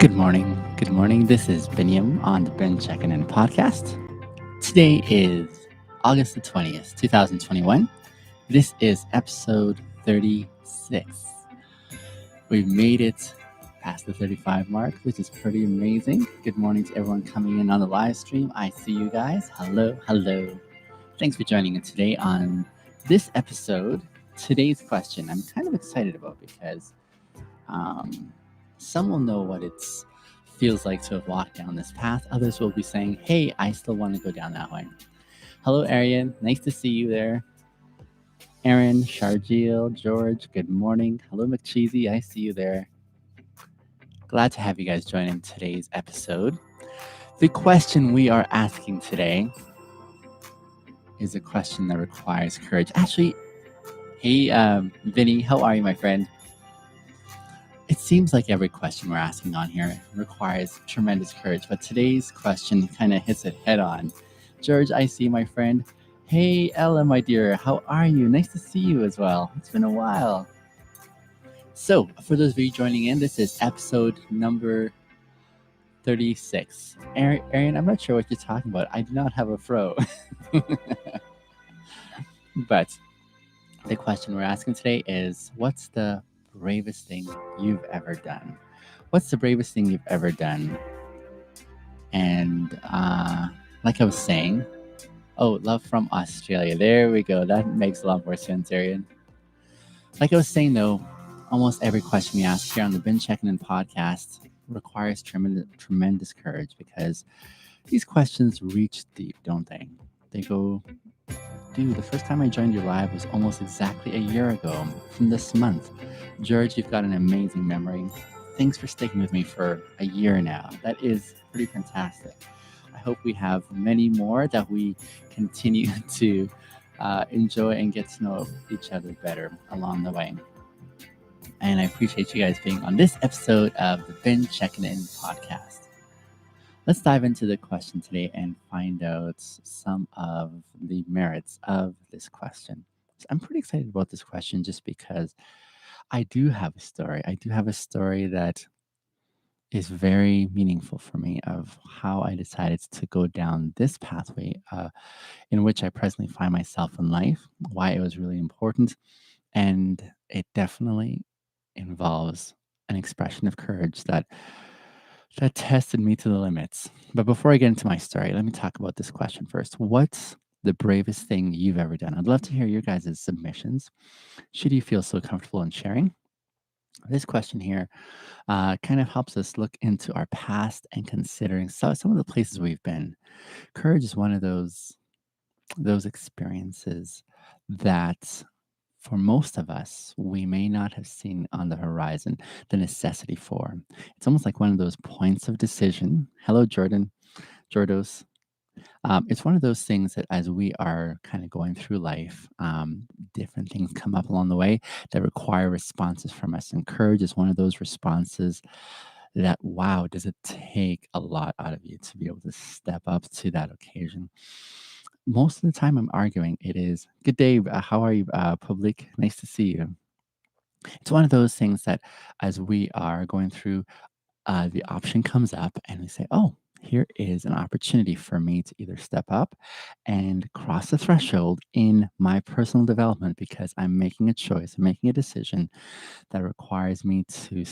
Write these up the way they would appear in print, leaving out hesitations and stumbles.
Good morning. Good morning. This is Binyam on the Checkin In podcast. Today is August the 20th, 2021. This is episode 36. We've made it past the 35 mark, which is pretty amazing. Good morning to everyone coming in on the live stream. I see you guys. Hello, hello. Thanks for joining in today on this episode. Today's question I'm kind of excited about because some will know what it feels like to have walked down this path. Others will be saying, hey, I still want to go down that way. Hello, Arian. Nice to see you there. Aaron, Sharjeel, George, good morning. Hello, McCheesy. I see you there. Glad to have you guys join in today's episode. The question we are asking today is a question that requires courage. Actually, hey, Vinny, how are you, my friend? It seems like every question we're asking on here requires tremendous courage, but today's question kind of hits it head on. George, I see, my friend. Hey, Ella, my dear, how are you? Nice to see you as well. It's been a while. So, for those of you joining in, this is episode number 36. Arian, I'm not sure what you're talking about. I do not have a fro. But the question we're asking today is, what's the bravest thing you've ever done? What's the bravest thing you've ever done? And like I was saying, love from Australia. There we go. That makes a lot more sense, Arian. Like I was saying, though, almost every question we ask here on the Checkin In podcast requires tremendous courage because these questions reach deep, don't they? They go, dude, the first time I joined your live was almost exactly a year ago from this month. George, you've got an amazing memory. Thanks for sticking with me for a year now. That is pretty fantastic. I hope we have many more that we continue to enjoy and get to know each other better along the way. And I appreciate you guys being on this episode of the Checkin In podcast. Let's dive into the question today and find out some of the merits of this question. So I'm pretty excited about this question just because I do have a story. I do have a story that is very meaningful for me of how I decided to go down this pathway in which I presently find myself in life, why it was really important. And it definitely involves an expression of courage that tested me to the limits. But before I get into my story, let me talk about this question first. What's the bravest thing you've ever done? I'd love to hear your guys' submissions. Should you feel so comfortable in sharing? This question here kind of helps us look into our past and considering some of the places we've been. Courage is one of those experiences that for most of us, we may not have seen on the horizon the necessity for. It's almost like one of those points of decision. Hello, Jordan, Jordos. It's one of those things that as we are kind of going through life, different things come up along the way that require responses from us. And courage is one of those responses that, wow, does it take a lot out of you to be able to step up to that occasion. Most of the time I'm arguing it is, good day, how are you, public? Nice to see you. It's one of those things that as we are going through, the option comes up and we say, oh, here is an opportunity for me to either step up and cross the threshold in my personal development because I'm making a choice, I'm making a decision that requires me to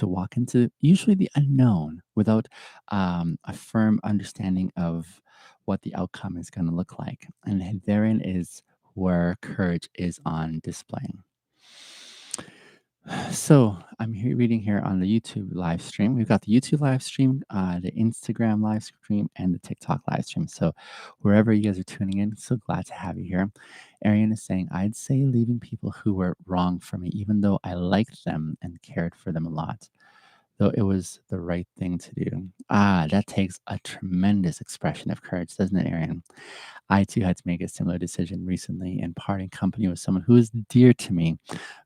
walk into usually the unknown without a firm understanding of what the outcome is going to look like. And therein is where courage is on display. So I'm here reading here on the YouTube live stream. We've got the YouTube live stream, the Instagram live stream, and the TikTok live stream. So wherever you guys are tuning in, so glad to have you here. Arian is saying, I'd say leaving people who were wrong for me, even though I liked them and cared for them a lot, though it was the right thing to do. That takes a tremendous expression of courage, doesn't it, Arian? I too had to make a similar decision recently and parting company with someone who is dear to me,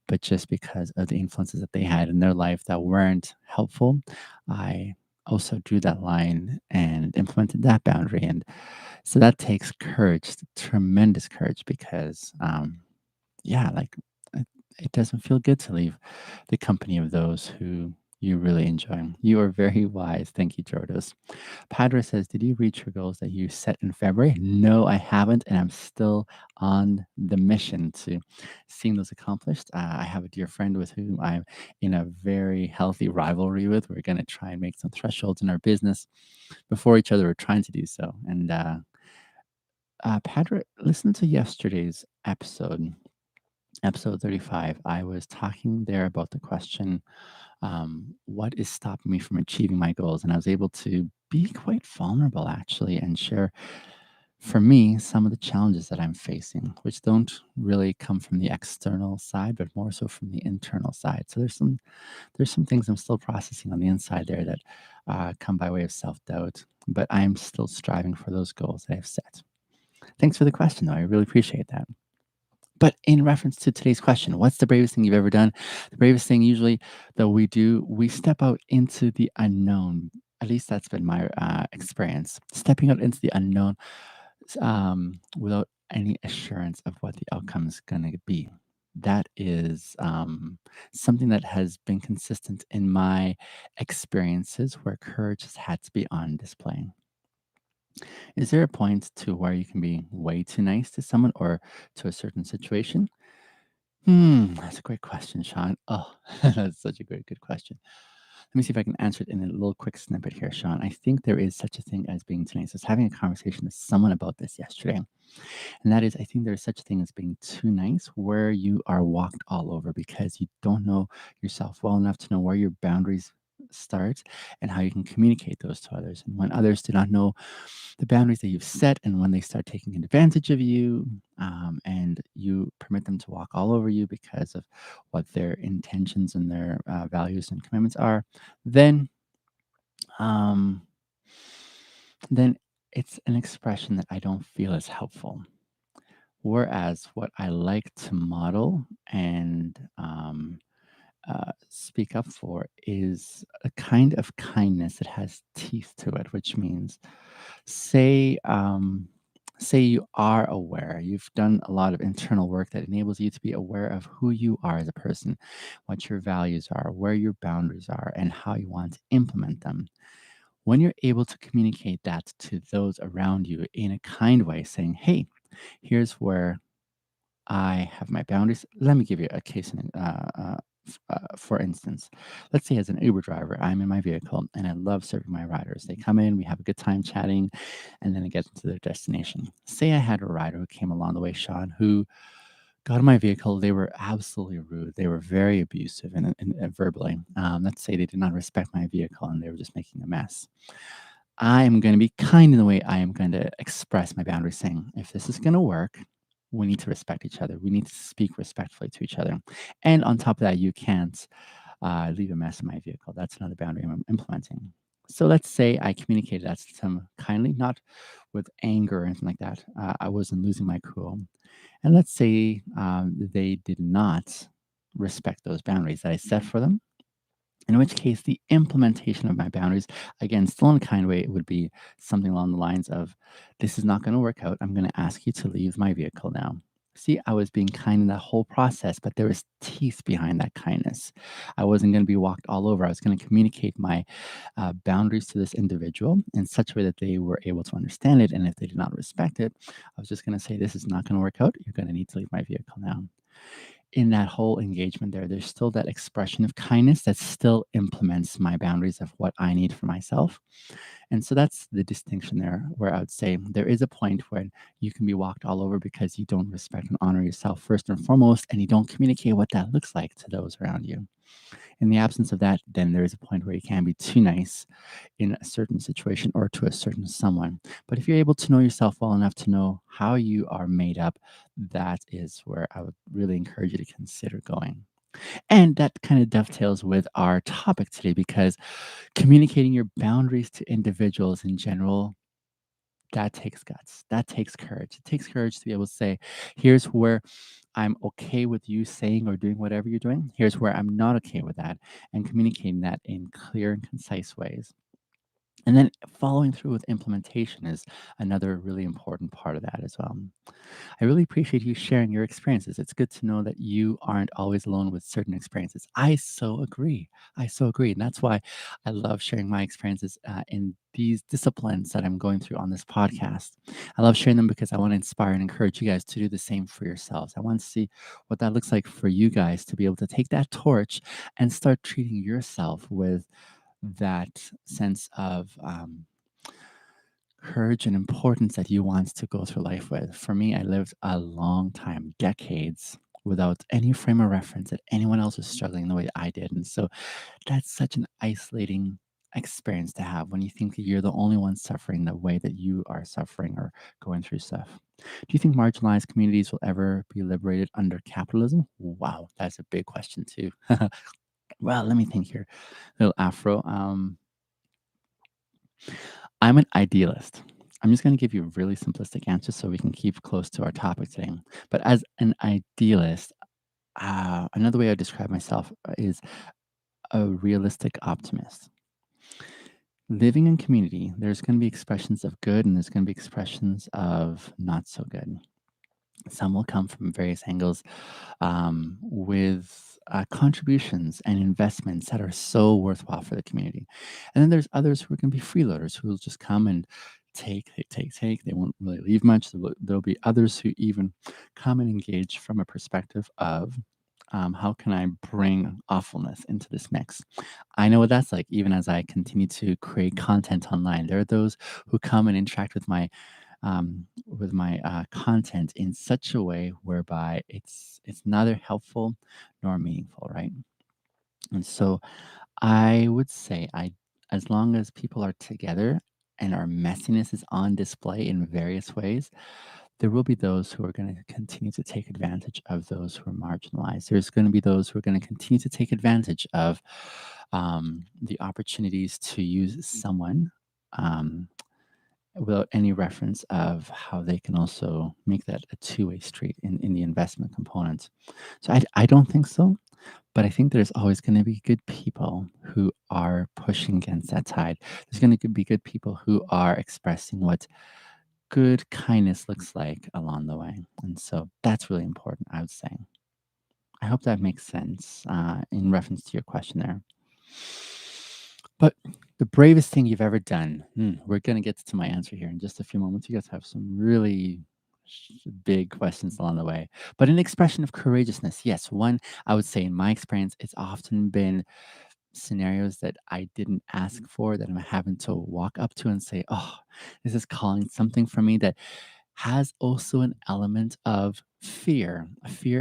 but just because of the influences that they had in their life that weren't helpful, I also drew that line and implemented that boundary. And so that takes courage, tremendous courage, because yeah, like it, it doesn't feel good to leave the company of those who you really enjoy. You are very wise. Thank you, Jordos. Padra says, did you reach your goals that you set in February? No, I haven't, and I'm still on the mission to seeing those accomplished. I have a dear friend with whom I'm in a very healthy rivalry with. We're going to try and make some thresholds in our business before each other. We're trying to do so. And Padra, listen to yesterday's episode 35. I was talking there about the question, what is stopping me from achieving my goals? And I was able to be quite vulnerable actually and share, for me, some of the challenges that I'm facing, which don't really come from the external side, but more so from the internal side. So there's some things I'm still processing on the inside there that come by way of self-doubt, but I'm still striving for those goals that I've set. Thanks for the question, though. I really appreciate that. But in reference to today's question, what's the bravest thing you've ever done? The bravest thing usually that we do, we step out into the unknown. At least that's been my experience. Stepping out into the unknown without any assurance of what the outcome is going to be. That is something that has been consistent in my experiences where courage has had to be on display. Is there a point to where you can be way too nice to someone or to a certain situation? That's a great question, Sean. Oh, that's such a great, good question. Let me see if I can answer it in a little quick snippet here, Sean. I think there is such a thing as being too nice. I was having a conversation with someone about this yesterday, and that is, I think there's such a thing as being too nice, where you are walked all over because you don't know yourself well enough to know where your boundaries start and how you can communicate those to others. And when others do not know the boundaries that you've set, and when they start taking advantage of you, and you permit them to walk all over you because of what their intentions and their values and commitments are, then um, then it's an expression that I don't feel is helpful. Whereas what I like to model and speak up for is a kind of kindness that has teeth to it, which means, say, say you are aware, you've done a lot of internal work that enables you to be aware of who you are as a person, what your values are, where your boundaries are, and how you want to implement them. When you're able to communicate that to those around you in a kind way, saying, hey, here's where I have my boundaries. Let me give you a case for instance. Let's say as an Uber driver, I'm in my vehicle and I love serving my riders. They come in, we have a good time chatting, and then I get to their destination. Say I had a rider who came along the way, Sean, who got in my vehicle. They were absolutely rude. They were very abusive and verbally. Let's say they did not respect my vehicle and they were just making a mess. I am going to be kind in the way I am going to express my boundaries, saying, if this is going to work, we need to respect each other. We need to speak respectfully to each other. And on top of that, you can't leave a mess in my vehicle. That's another boundary I'm implementing. So let's say I communicated that to them kindly, not with anger or anything like that. I wasn't losing my cool. And let's say they did not respect those boundaries that I set for them, in which case the implementation of my boundaries, again, still in a kind way, it would be something along the lines of, this is not going to work out. I'm going to ask you to leave my vehicle now. See, I was being kind in that whole process, but there was teeth behind that kindness. I wasn't going to be walked all over. I was going to communicate my boundaries to this individual in such a way that they were able to understand it. And if they did not respect it, I was just going to say, this is not going to work out. You're going to need to leave my vehicle now. In that whole engagement there's still that expression of kindness that still implements my boundaries of what I need for myself. And so that's the distinction there, where I would say there is a point where you can be walked all over because you don't respect and honor yourself first and foremost, and you don't communicate what that looks like to those around you. In the absence of that, then there is a point where you can be too nice in a certain situation or to a certain someone. But if you're able to know yourself well enough to know how you are made up, that is where I would really encourage you to consider going. And that kind of dovetails with our topic today, because communicating your boundaries to individuals in general, that takes guts. That takes courage. It takes courage to be able to say, here's where I'm okay with you saying or doing whatever you're doing. Here's where I'm not okay with that. And communicating that in clear and concise ways. And then following through with implementation is another really important part of that as well. I really appreciate you sharing your experiences. It's good to know that you aren't always alone with certain experiences. I so agree. I so agree. And that's why I love sharing my experiences in these disciplines that I'm going through on this podcast. I love sharing them because I want to inspire and encourage you guys to do the same for yourselves. I want to see what that looks like for you guys to be able to take that torch and start treating yourself with that sense of courage and importance that you want to go through life with. For me, I lived a long time, decades, without any frame of reference that anyone else was struggling the way I did. And so that's such an isolating experience to have when you think that you're the only one suffering the way that you are suffering or going through stuff. Do you think marginalized communities will ever be liberated under capitalism? Wow, that's a big question too. Well, let me think here. Little Afro. I'm an idealist. I'm just going to give you a really simplistic answer so we can keep close to our topic today. But as an idealist, another way I describe myself is a realistic optimist. Living in community, there's going to be expressions of good and there's going to be expressions of not so good. Some will come from various angles with contributions and investments that are so worthwhile for the community. And then there's others who are going to be freeloaders who will just come and take. They won't really leave much. There'll be others who even come and engage from a perspective of how can I bring awfulness into this mix? I know what that's like, even as I continue to create content online. There are those who come and interact with my content in such a way whereby it's neither helpful nor meaningful, right? And so I would say as long as people are together and our messiness is on display in various ways, there will be those who are going to continue to take advantage of those who are marginalized. There's going to be those who are going to continue to take advantage of the opportunities to use someone um, without any reference of how they can also make that a two-way street in the investment component. So I don't think so, but I think there's always going to be good people who are pushing against that tide. There's going to be good people who are expressing what good kindness looks like along the way. And so that's really important, I would say. I hope that makes sense in reference to your question there. But the bravest thing you've ever done, we're going to get to my answer here in just a few moments. You guys have some really big questions along the way. But an expression of courageousness, yes, one I would say in my experience, it's often been scenarios that I didn't ask for that I'm having to walk up to and say, oh, this is calling something for me that has also an element of fear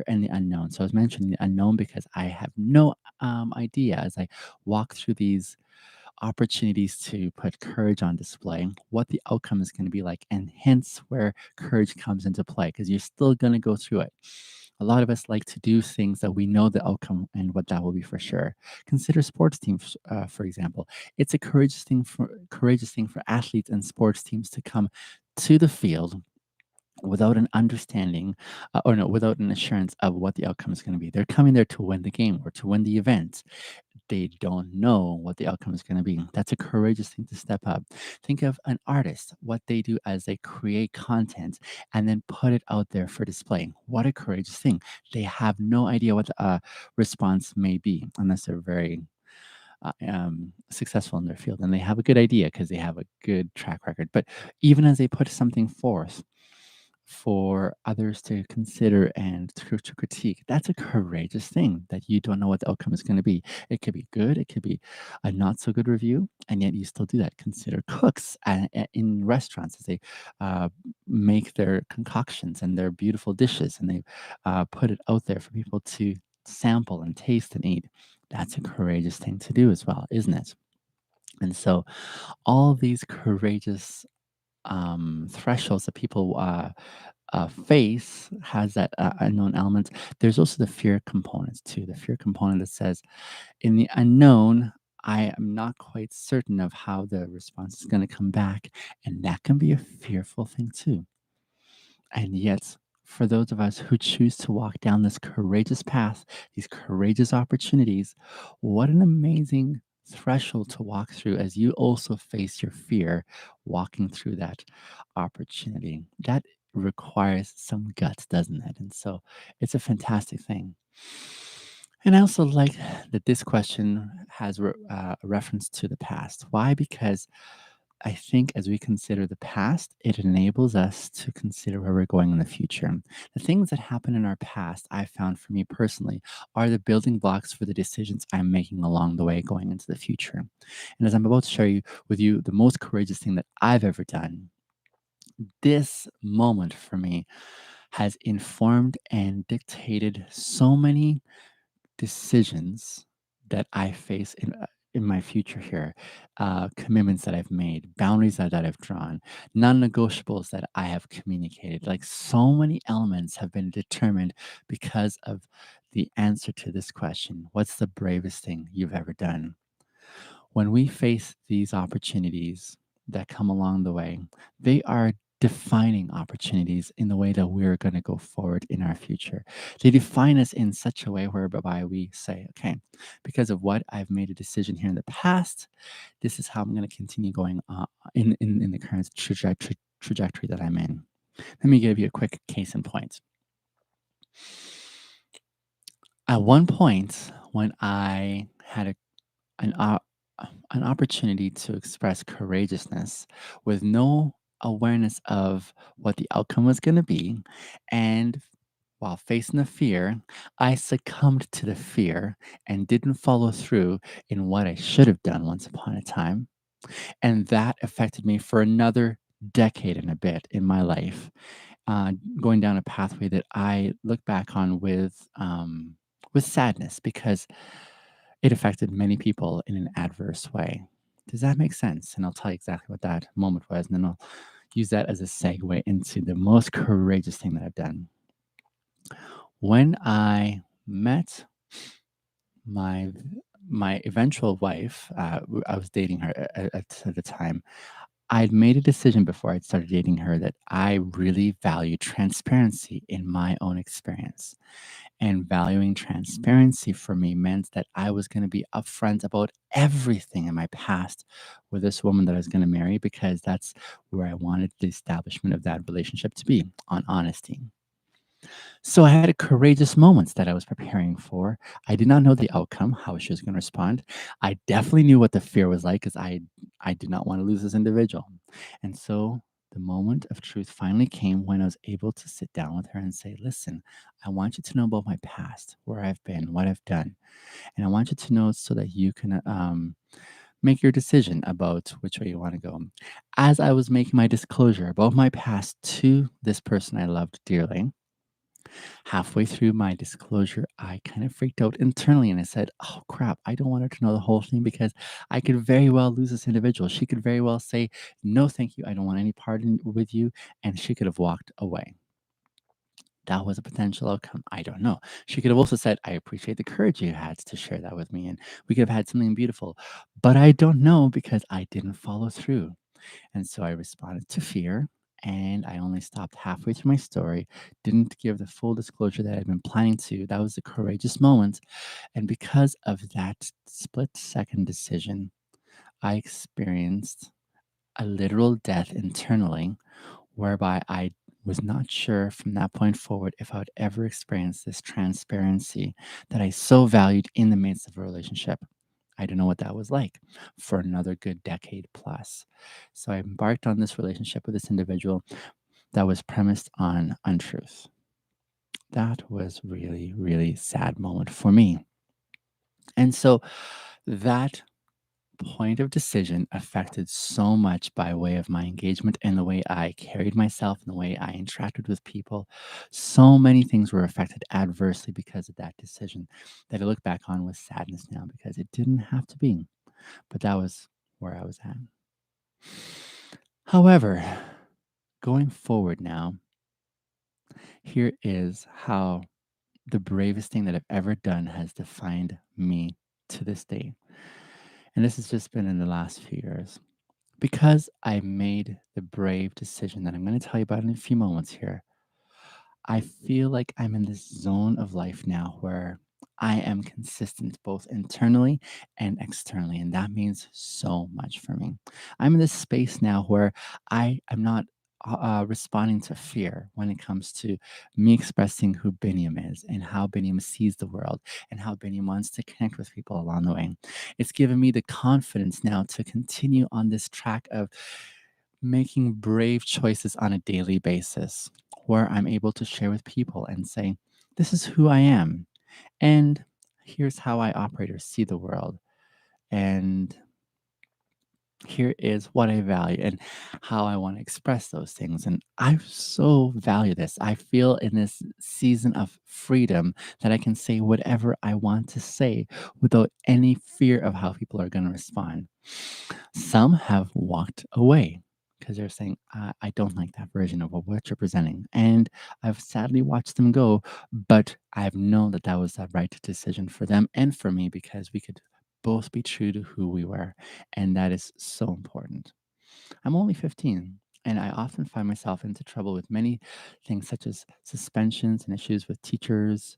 and the unknown. So I was mentioning the unknown because I have no idea as I walk through these opportunities to put courage on display, what the outcome is going to be like, and hence where courage comes into play because you're still going to go through it. A lot of us like to do things that we know the outcome and what that will be for sure. Consider sports teams, for example. It's a courageous thing for athletes and sports teams to come to the field without an understanding or no, without an assurance of what the outcome is going to be. They're coming there to win the game or to win the event. They don't know what the outcome is going to be. That's a courageous thing to step up. Think of an artist, what they do as they create content and then put it out there for display. What a courageous thing. They have no idea what the response may be unless they're very successful in their field and they have a good idea because they have a good track record. But even as they put something forth, for others to consider and to critique. That's a courageous thing that you don't know what the outcome is going to be. It could be good, it could be a not so good review, and yet you still do that. Consider cooks in restaurants as they uh, make their concoctions and their beautiful dishes and they put it out there for people to sample and taste and eat. That's a courageous thing to do as well, isn't it? And so, all these courageous thresholds that people face has that unknown element. There's also the fear component too. The fear component that says, in the unknown, I am not quite certain of how the response is going to come back. And that can be a fearful thing too. And yet, for those of us who choose to walk down this courageous path, these courageous opportunities, what an amazing threshold to walk through as you also face your fear walking through that opportunity. That requires some guts, doesn't it? And so it's a fantastic thing. And I also like that this question has a reference to the past. Why? Because I think as we consider the past, it enables us to consider where we're going in the future. The things that happen in our past, I found for me personally, are the building blocks for the decisions I'm making along the way going into the future. And as I'm about to share with you the most courageous thing that I've ever done, this moment for me has informed and dictated so many decisions that I face in my future here, commitments that I've made, boundaries that I've drawn, non-negotiables that I have communicated. Like so many elements have been determined because of the answer to this question: what's the bravest thing you've ever done? When we face these opportunities that come along the way, they are defining opportunities in the way that we're going to go forward in our future. They define us in such a way whereby we say, okay, because of what I've made a decision here in the past, this is how I'm going to continue going in the current trajectory that I'm in. Let me give you a quick case in point. At one point, when I had an an opportunity to express courageousness with no awareness of what the outcome was going to be. And while facing the fear, I succumbed to the fear and didn't follow through in what I should have done once upon a time. And that affected me for another decade and a bit in my life, going down a pathway that I look back on with sadness because it affected many people in an adverse way. Does that make sense? And I'll tell you exactly what that moment was, and then I'll use that as a segue into the most courageous thing that I've done. When I met my my eventual wife, I was dating her at the time. I'd made a decision before I'd started dating her that I really value transparency in my own experience. And valuing transparency for me meant that I was going to be upfront about everything in my past with this woman that I was going to marry because that's where I wanted the establishment of that relationship to be, on honesty. So I had a courageous moments that I was preparing for. I did not know the outcome, how she was going to respond. I definitely knew what the fear was like because I did not want to lose this individual. And so the moment of truth finally came when I was able to sit down with her and say, "Listen, I want you to know about my past, where I've been, what I've done, and I want you to know so that you can make your decision about which way you want to go." As I was making my disclosure about my past to this person I loved dearly, halfway through my disclosure, I kind of freaked out internally and I said, "Oh crap, I don't want her to know the whole thing because I could very well lose this individual. She could very well say, 'No, thank you. I don't want any part with you.' And she could have walked away." That was a potential outcome. I don't know. She could have also said, "I appreciate the courage you had to share that with me. And we could have had something beautiful." But I don't know because I didn't follow through. And so I responded to fear and I only stopped halfway through my story, didn't give the full disclosure that I'd been planning to. That was a courageous moment. And because of that split second decision, I experienced a literal death internally, whereby I was not sure from that point forward if I would ever experience this transparency that I so valued in the midst of a relationship. I don't know what that was like for another good decade plus. So I embarked on this relationship with this individual that was premised on untruth. That was really, really sad moment for me. And so that point of decision affected so much by way of my engagement and the way I carried myself and the way I interacted with people. So many things were affected adversely because of that decision that I look back on with sadness now because it didn't have to be, but that was where I was at. However, going forward now, here is how the bravest thing that I've ever done has defined me to this day. And this has just been in the last few years. Because I made the brave decision that I'm going to tell you about in a few moments here, I feel like I'm in this zone of life now where I am consistent both internally and externally. And that means so much for me. I'm in this space now where I am not responding to fear when it comes to me expressing who Biniam is and how Biniam sees the world and how Biniam wants to connect with people along the way. It's given me the confidence now to continue on this track of making brave choices on a daily basis where I'm able to share with people and say, this is who I am. And here's how I operate or see the world. And here is what I value and how I want to express those things. And I so value this. I feel in this season of freedom that I can say whatever I want to say without any fear of how people are going to respond. Some have walked away because they're saying, I don't like that version of what you're presenting. And I've sadly watched them go, but I've known that that was the right decision for them and for me because we could both be true to who we were. And that is so important. I'm only 15, and I often find myself into trouble with many things, such as suspensions and issues with teachers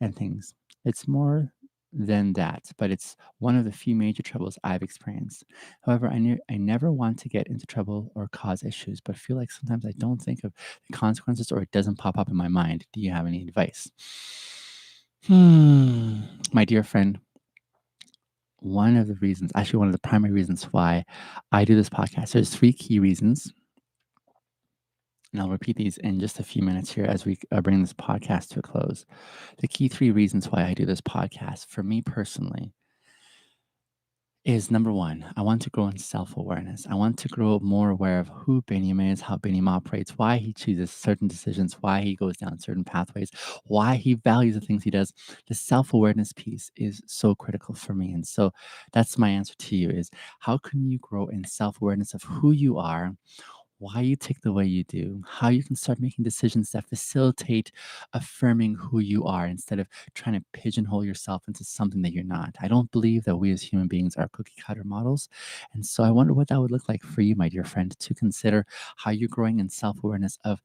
and things. It's more than that, but it's one of the few major troubles I've experienced. However, I never want to get into trouble or cause issues, but feel like sometimes I don't think of the consequences or it doesn't pop up in my mind. Do you have any advice? My dear friend, one of the reasons, actually, one of the primary reasons why I do this podcast, there's three key reasons. And I'll repeat these in just a few minutes here as we bring this podcast to a close. The key three reasons why I do this podcast for me personally is number one, I want to grow in self awareness. I want to grow more aware of who Biniam is, how Biniam operates, why he chooses certain decisions, why he goes down certain pathways, why he values the things he does. The self awareness piece is so critical for me. And so that's my answer to you is how can you grow in self awareness of who you are, why you tick the way you do, how you can start making decisions that facilitate affirming who you are instead of trying to pigeonhole yourself into something that you're not. I don't believe that we as human beings are cookie cutter models. And so I wonder what that would look like for you, my dear friend, to consider how you're growing in self awareness of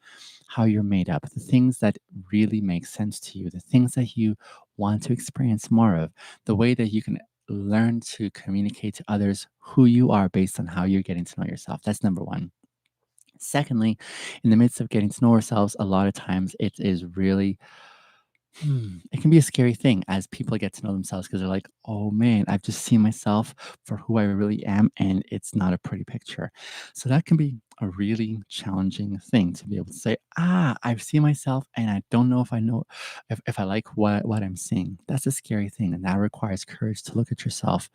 how you're made up, the things that really make sense to you, the things that you want to experience more of, the way that you can learn to communicate to others who you are based on how you're getting to know yourself. That's number one. Secondly, in the midst of getting to know ourselves, a lot of times it is really it can be a scary thing as people get to know themselves because they're like, oh man, I've just seen myself for who I really am, and it's not a pretty picture. So that can be a really challenging thing to be able to say, I've seen myself and I don't know if I know if I like what I'm seeing. That's a scary thing, and that requires courage to look at yourself.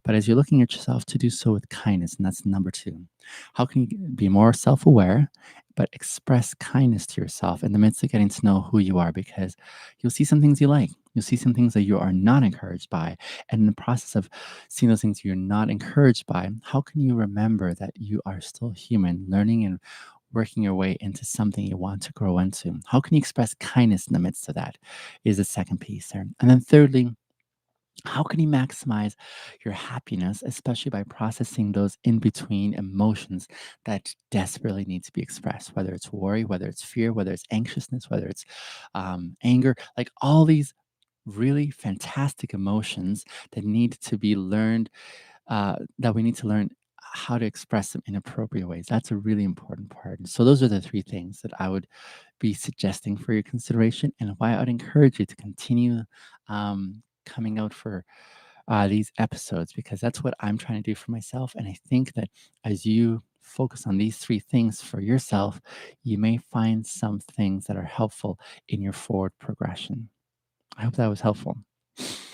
But as you're looking at yourself, to do so with kindness, and that's number two. How can you be more self-aware, but express kindness to yourself in the midst of getting to know who you are? Because you'll see some things you like. You'll see some things that you are not encouraged by. And in the process of seeing those things you're not encouraged by, how can you remember that you are still human, learning and working your way into something you want to grow into? How can you express kindness in the midst of that? Is the second piece there. And then thirdly, how can you maximize your happiness, especially by processing those in between emotions that desperately need to be expressed, whether it's worry, whether it's fear, whether it's anxiousness, whether it's anger, like all these really fantastic emotions that need to be learned, that we need to learn how to express them in appropriate ways. That's a really important part. And so those are the three things that I would be suggesting for your consideration and why I would encourage you to continue coming out for these episodes because that's what I'm trying to do for myself. And I think that as you focus on these three things for yourself, you may find some things that are helpful in your forward progression. I hope that was helpful.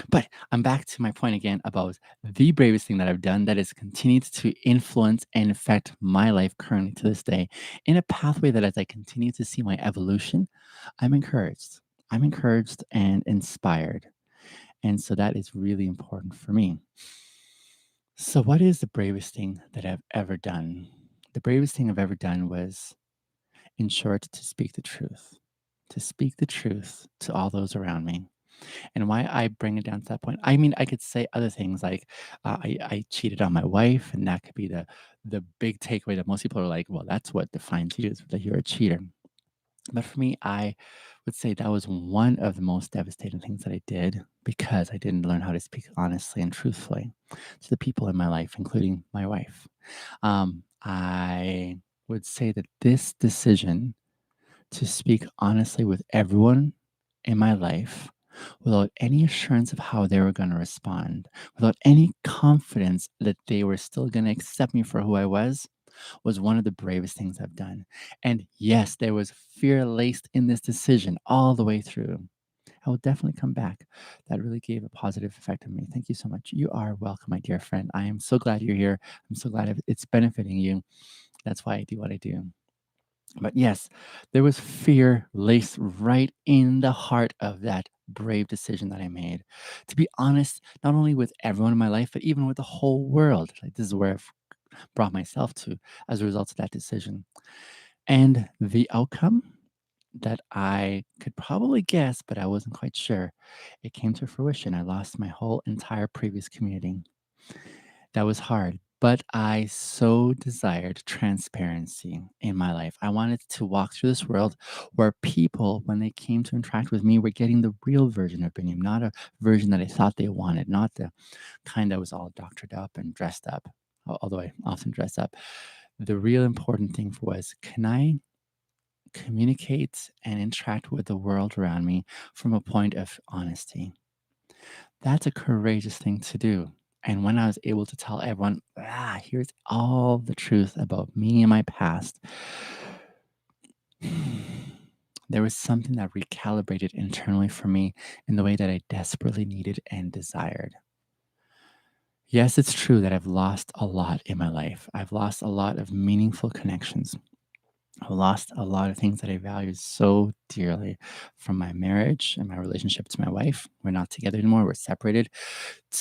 But I'm back to my point again about the bravest thing that I've done that has continued to influence and affect my life currently to this day in a pathway that as I continue to see my evolution, I'm encouraged. I'm encouraged and inspired. And so that is really important for me. So, what is the bravest thing that I've ever done? The bravest thing I've ever done was, in short, to speak the truth, to speak the truth to all those around me. And why I bring it down to that point, I mean, I could say other things like I cheated on my wife, and that could be the big takeaway that most people are like, well, that's what defines you is that you're a cheater. But for me, I would say that was one of the most devastating things that I did because I didn't learn how to speak honestly and truthfully to the people in my life, including my wife. I would say that this decision to speak honestly with everyone in my life without any assurance of how they were going to respond, without any confidence that they were still going to accept me for who I was one of the bravest things I've done. And yes, there was fear laced in this decision all the way through. I will definitely come back. That really gave a positive effect on me. Thank you so much. You are welcome, my dear friend. I am so glad you're here. I'm so glad it's benefiting you. That's why I do what I do. But yes, there was fear laced right in the heart of that brave decision that I made. To be honest, not only with everyone in my life, but even with the whole world. Like, this is where I've brought myself to as a result of that decision. And the outcome that I could probably guess, but I wasn't quite sure, it came to fruition. I lost my whole entire previous community. That was hard, but I so desired transparency in my life. I wanted to walk through this world where people, when they came to interact with me, were getting the real version of me, not a version that I thought they wanted, not the kind that was all doctored up and dressed up, although I often dress up. The real important thing was, can I communicate and interact with the world around me from a point of honesty? That's a courageous thing to do. And when I was able to tell everyone, here's all the truth about me and my past, there was something that recalibrated internally for me in the way that I desperately needed and desired. Yes, it's true that I've lost a lot in my life. I've lost a lot of meaningful connections. I lost a lot of things that I valued so dearly, from my marriage and my relationship to my wife. We're not together anymore, we're separated,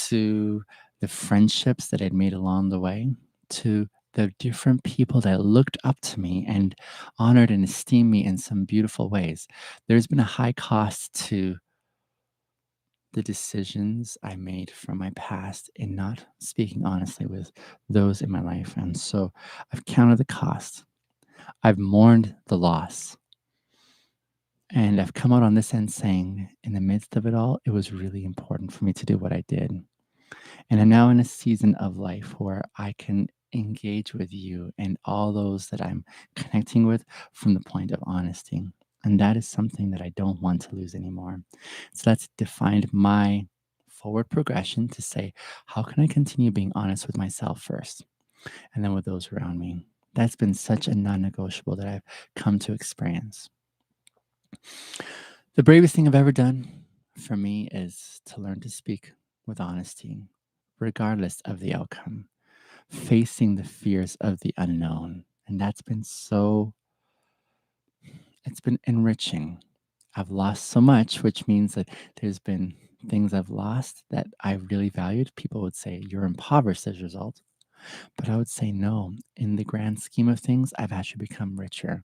to the friendships that I'd made along the way, to the different people that looked up to me and honored and esteemed me in some beautiful ways. There's been a high cost to the decisions I made from my past in not speaking honestly with those in my life. And so I've counted the cost. I've mourned the loss. And I've come out on this end saying, in the midst of it all, it was really important for me to do what I did. And I'm now in a season of life where I can engage with you and all those that I'm connecting with from the point of honesty. And that is something that I don't want to lose anymore. So that's defined my forward progression to say, how can I continue being honest with myself first and then with those around me? That's been such a non negotiable that I've come to experience. The bravest thing I've ever done for me is to learn to speak with honesty, regardless of the outcome, facing the fears of the unknown. And that's been it's been enriching. I've lost so much, which means that there's been things I've lost that I really valued. People would say, you're impoverished as a result. But I would say, no, in the grand scheme of things, I've actually become richer.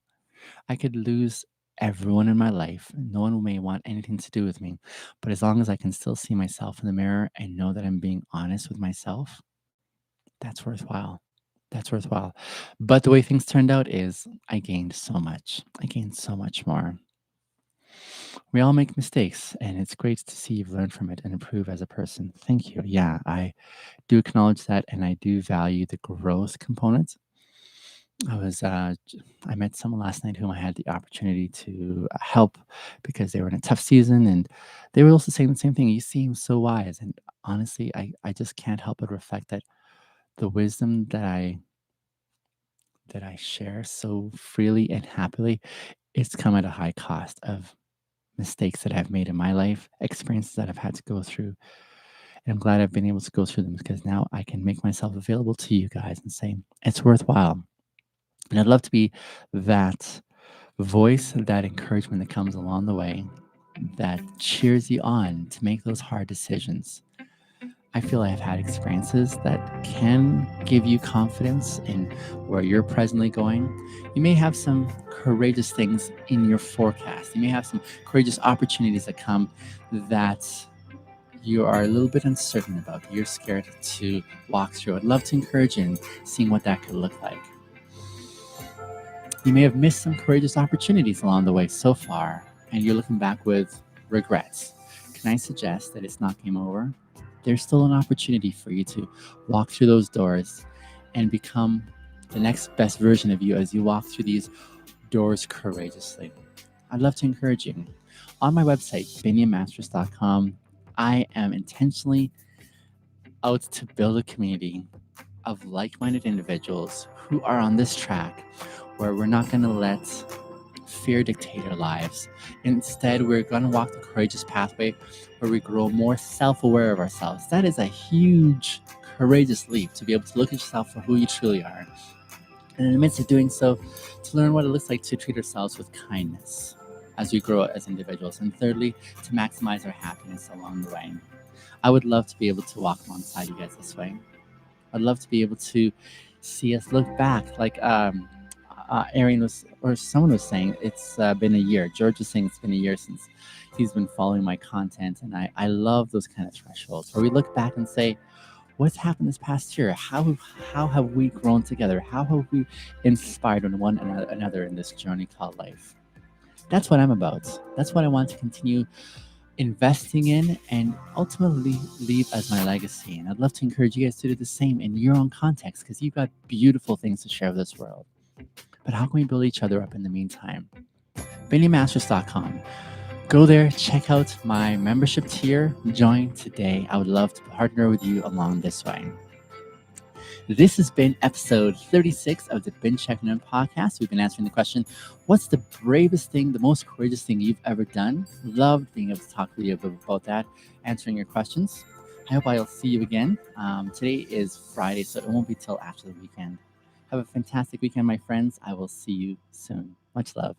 I could lose everyone in my life. No one may want anything to do with me. But as long as I can still see myself in the mirror and know that I'm being honest with myself, that's worthwhile. That's worthwhile. But the way things turned out is I gained so much. I gained so much more. We all make mistakes, and it's great to see you've learned from it and improve as a person. Thank you. Yeah, I do acknowledge that, and I do value the growth component. I met someone last night whom I had the opportunity to help because they were in a tough season, and they were also saying the same thing. You seem so wise, and honestly, I just can't help but reflect that the wisdom that I share so freely and happily, it's come at a high cost of mistakes that I've made in my life, experiences that I've had to go through. And I'm glad I've been able to go through them because now I can make myself available to you guys and say it's worthwhile. And I'd love to be that voice, that encouragement that comes along the way that cheers you on to make those hard decisions. I feel I have had experiences that can give you confidence in where you're presently going. You may have some courageous things in your forecast. You may have some courageous opportunities that come that you are a little bit uncertain about. You're scared to walk through. I'd love to encourage you in seeing what that could look like. You may have missed some courageous opportunities along the way so far, and you're looking back with regrets. Can I suggest that it's not game over? There's still an opportunity for you to walk through those doors and become the next best version of you as you walk through these doors courageously. I'd love to encourage you. On my website, biniammasters.com, I am intentionally out to build a community of like minded individuals who are on this track where we're not going to let fear dictate our lives. Instead, we're going to walk the courageous pathway where we grow more self aware of ourselves. That is a huge, courageous leap to be able to look at yourself for who you truly are. And in the midst of doing so, to learn what it looks like to treat ourselves with kindness as we grow as individuals. And thirdly, to maximize our happiness along the way. I would love to be able to walk alongside you guys this way. I'd love to be able to see us look back, like Aaron was, or someone was saying, it's been a year. George was saying it's been a year since he's been following my content, and I love those kind of thresholds where we look back and say, what's happened this past year? How have we grown together? How have we inspired one another in this journey called life? That's what I'm about. That's what I want to continue investing in and ultimately leave as my legacy. And I'd love to encourage you guys to do the same in your own context because you've got beautiful things to share with this world. But how can we build each other up in the meantime? BinnyMasters.com. Go there, check out my membership tier, join today. I would love to partner with you along this way. This has been episode 36 of the Checkin In podcast. We've been answering the question, what's the bravest thing, the most courageous thing you've ever done? Loved being able to talk with you about that, answering your questions. I hope I'll see you again. Today is Friday, so it won't be till after the weekend. Have a fantastic weekend, my friends. I will see you soon. Much love.